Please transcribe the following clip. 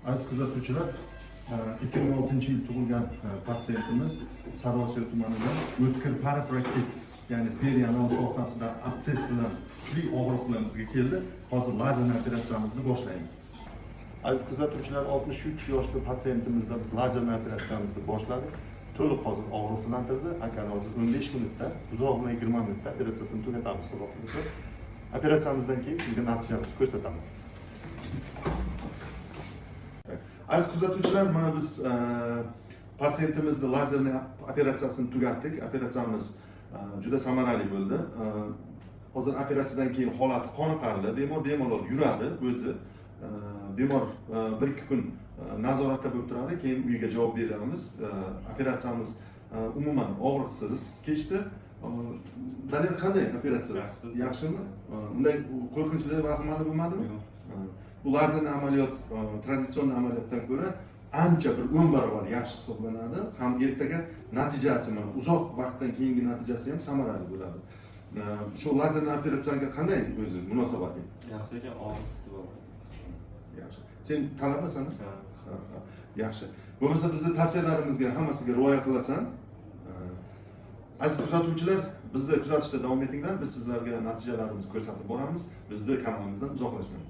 Aziz kuzatuvchilar, 2006-yil tug'ilgan patsientimiz Sariosiyo tumanidan o'tkir parapraktik, ya'ni perianal sohasida absess bilan kuchli og'riq bilan bizga keldi. Hozir lazer operatsiyamizni boshlaymiz. Aziz kuzatuvchilar, 63 yoshli patsientimizda biz lazer operatsiyamizni boshladik. To'liq hozir og'riqsizlantirdi. Akani hozir 15 minutda, uzoq emas 20 minutda operatsiyasini tugatamiz. Operatsiyamizdan keyin sizga natijamizni ko'rsatamiz. Aziz kuzatuvchilar, mana biz patsientimizni lazerli operatsiyasini tugatdik. Operatsiyamiz juda samarali bo'ldi. Hozir operatsiyadan keyin holati qoniqarli, bemor bemalol yuradi o'zi. Bemor 1-2 kun nazoratda bo'lib turadi, keyin uyiga javob beramiz. Operatsiyamiz umuman og'riqsiz kechdi. Dalil qanday operatsiya? Yaxshimi? Unday qo'rqinchli vahimali bo'lmadimi? Bu lazerli amaliyot traditsion amaliyotdan ko'ra ancha bir 10 barobar yaxshi hisoblanadi. Ham ertaga natijasi, mana uzoq vaqtdan keyingi natijasi ham samarali bo'ladi. Shu lazerli operatsiyaga qanday o'zi munosabating? Yaxshi ekan, og'riqsiz bo'ldi. Yaxshi. Sen talabmisan? Yaxshi. Bo'lmasa bizni tavsiyalarimizga hammasiga rioya qilasan. Aziz kuzatuvchilar, bizni kuzatishda davom etinglar. Biz sizlarga natijalarimizni ko'rsatib boramiz. Bizni kanalimizdan uzoqlashmang.